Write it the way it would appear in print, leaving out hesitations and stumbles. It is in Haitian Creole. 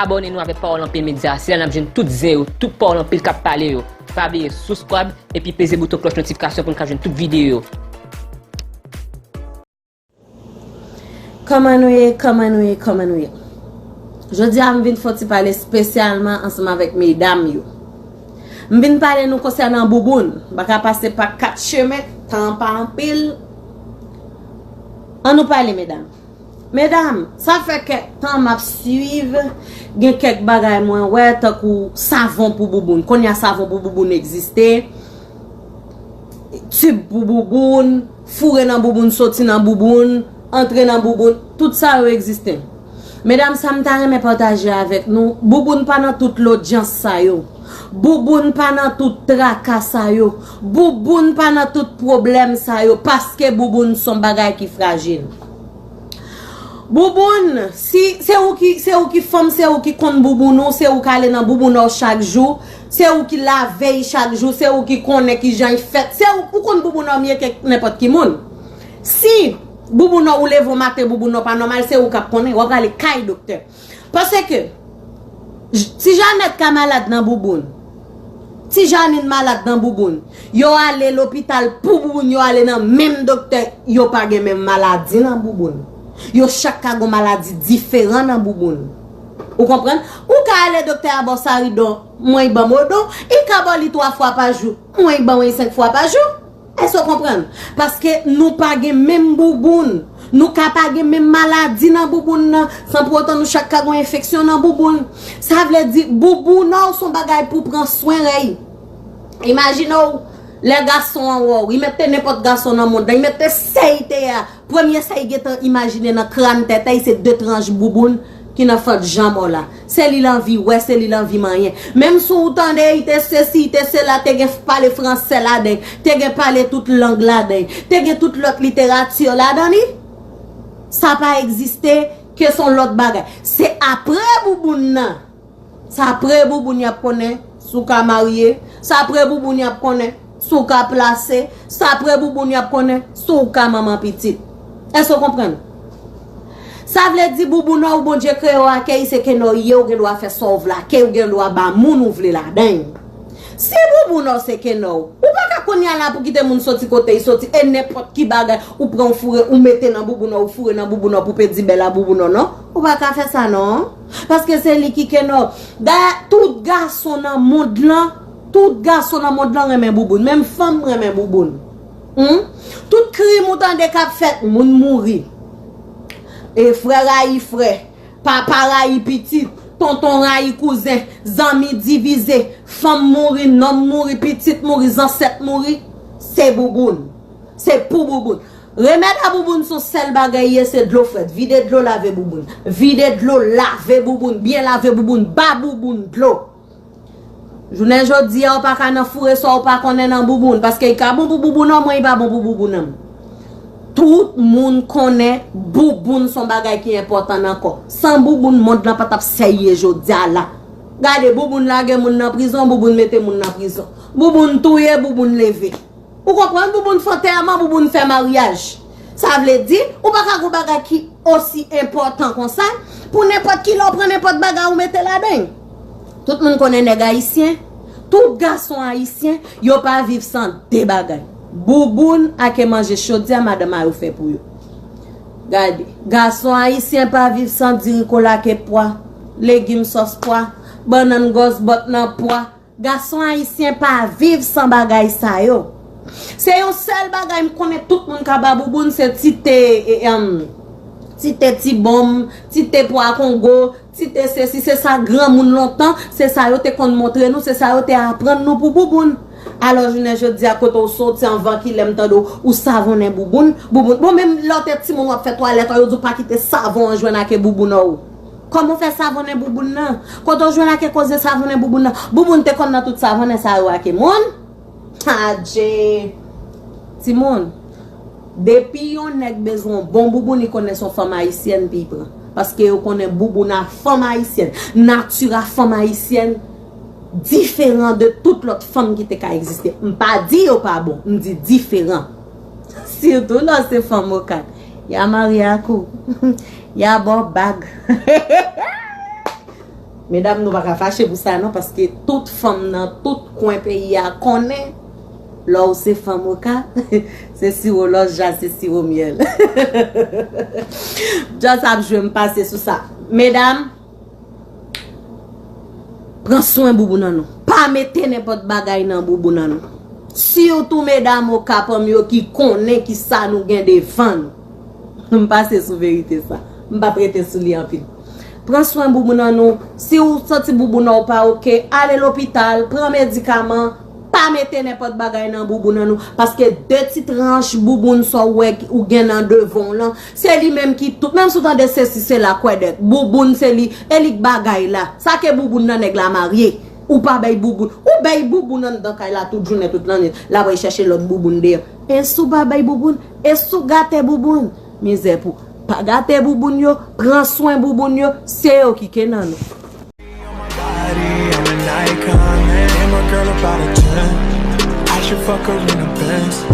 abonnez-nous avec Parole en Pile Média. Si vous avez tout zéro, tout Parole en Pile cap parler yo. Pas oublier subscribe et puis peser bouton cloche notification pour nous avoir toute vidéo. Comment nous est. Je dis à m'vin faut parler spécialement ensemble avec mesdames yo. M'vin parler nous concernant bouboune, baka passer par 4 chemins, temps pas en pile. On nous parle mesdames. Mesdames, ça fait que temps m'a suivre, gen quelques bagay moins ouais tant que savon pour bouboune. Qu'on y a savon pour bouboune exister. Tube pour bouboune, fourrer dans bouboune, sortir dans bouboune, entrer dans bouboune, tout ça existe. Mesdames, ça me t'a remet partager avec nous. Bouboune pas dans toute l'audience ça yo. Bouboune pas dans tout tracas ça yo. Bouboune pas dans tout problème ça yo parce que bouboune son bagay qui fragile. Bouboune, si c'est où qui femme, c'est où qui compte bouboune, c'est où qui aller dans bouboune chaque jour, c'est où qui la veille chaque jour, c'est où qui connaît qui j'en fait, c'est où compte bouboune mieux que n'importe qui monde. Si bouboune ou lève matin bouboune pas normal, c'est où qui connaît, ou aller kay docteur. Parce que si Jeannette ka malade dans bouboune, si Jeannette malade dans bouboune, yo aller l'hôpital pour bouboune, yo aller dans même docteur, yo pas gen même maladie dans bouboune. Yo chaque cas gon maladie différent dans bouboune. Vous comprenez? Ou ka aller docteur à Bossarido, moins ban modo, il ka bon li 3 fois par jour, moins ban 5 fois par jour. Est-ce que vous comprenez? Parce que nous pas gen même bouboune. Nous ka pas gen même maladie dans bouboune sans pour autant nous chaque cas gon infection dans bouboune. Ça veut dire bouboune son bagay pour prendre soin rey. Imaginez les garçons en haut, ils mettent n'importe garçon dans le monde, ils mettent 6 terre. Premier ça ils imaginer dans crâne tête, c'est 2 tranches bouboune qui n'a fait jambe là. C'est li l'envie, ouais, c'est li l'envie moyen. Même si vous entendez, il te ceci, te cela, te gen parler français là dedans, te gen parler toute langue là dedans, te gen toute l'autre littérature là dedans. Ça pas existé que son l'autre bagage. C'est après bouboune nan. Ça après bouboune y a connaît sous ka marié, ça après bouboune y a connaît sous ka placé, ça après bouboune y a connaît sous ka maman petite. Est-ce que vous comprenez? Ça veut dire bouboune ou bon Dieu créé à kay c'est que no yo gen doit faire sauve là, que ou gen doit ba moun ouvre la dingue. Si bouboune c'est que no, ou pas ka konya là pour quitter moun sorti côté, sorti et n'importe qui bagay ou prend fourrer ou mettez dans bouboune ou fourrer dans bouboune pour pédi belle bouboune non. Ou pas ka faire ça non? Parce que c'est li qui que no. Tout garçon dans monde là, tout garçon dans monde là remen bouboune, même femme remen bouboune. Tout cri moutan de cap fait moun mouri. Et frère raï frère, papa raï petit, tonton raï cousin, zami divisé, femme mouri, nom mouri, petite mouri, ancêtre mouri, c'est bouboune. C'est pour bouboune. Remède à bouboune son seul bagaille, c'est de l'eau fraîche. Vide de l'eau, laver bouboune. Vide de l'eau, laver bouboune. Bien laver bouboune, bas bouboune de l'eau. Je ne dis pas qu'on a fourré ça ou pas qu'on est dans bouboune. Parce que il y a bon bouboune, moi il pas bon bouboune. Tout le monde connaît bouboune son bagay qui est important encore. Sans bouboune, monde n'a pas tap seye jodi là. Regardez bouboune la gen moun dans prison, bouboune mette moun dans prison. Bouboune touye, bouboune levé. Vous comprenez? Bouboune fait enterrement, bouboune fait mariage. Ça veut dire, ou pas ka bagay qui aussi important comme ça, pour n'importe qui l'on prend n'importe bagay ou mette la dedans. Tout le monde connaît les haïtiens. Tout garçon haïtien, yo pas vivre sans des bagay. Bouboune a ke manger chaudia madame a fait pour yo. Regardez, garçon haïtien pas vivre sans diricola ke pois, légumes sauce pois, banane gosse bot nan pois. Garçon haïtien pas vivre sans bagay ça yo. C'est un seul bagay me connaît tout le monde ka ba bouboune c'est ti bombe, ti te pois Congo, ti te ceci c'est ça grand moun longtemps, c'est ça yo te kon montrer nous, c'est ça yo te apprendre nous pour bouboune. Alors je dis à côté au sorti en vent qui l'aime tant ou savon en bouboune, bouboune. Bon même l'autre petit monde fait toilette, yo dit pas quitter savon en joindre avec bouboune ou. Comment faire savon en bouboune nan? Quand on joindre avec cause savon en bouboune nan, bouboune te connait tout savon en ça avec monde. Adje. Simone. Depuis on a besoin bon bouboune il connaît son femme haïtienne pipe parce que on connaît bouboune na femme haïtienne, nature femme haïtienne différent de toute l'autre femme qui t'a existé. M'pas dit ou pas bon, me dit différent. Surtout là c'est femme au cadre. Y a Mariakou. Y a bon bag. Mesdames, nous pas fâcher pour ça non parce que toute femme dans tout coin pays a connaît là où c'est femme au cas c'est sirop l'orge c'est sirop miel. Just je vais me passer sur ça. Mesdames, prends soin boubou nan nou. Pas mettre n'importe bagaille dans boubou nan nou. Surtout mesdames au cas parmi yo qui connaît qui ça nous gain devant. Me passer sur vérité ça. Me pas prêter sous li en pile. Prends soin boubou nan nou. Si ou senti boubou nan pas OK, allez l'hôpital, prends médicament, pas mettre n'importe bagaille dans boubou nan nou parce que deux petites tranches boubou so ouais ou gen nan devant là, c'est lui même qui tout même sous dans des c'est la quoi d'être. Boubou c'est lui, elik bagaille là. Ça que boubou nan nèg la marié ou pas bay boubou ou bay boubou nan dans kay la toute journée toute l'année. Là va chercher l'autre boubou derrière. Et sou ba bay boubou, et sou gâter boubou. Misère pour pas gâter bouboun yo, prends soin bouboun yo, c'est eux qui kenan nou. I'm an icon, man. I'm a girl about a 10. I should fuck her in the Benz.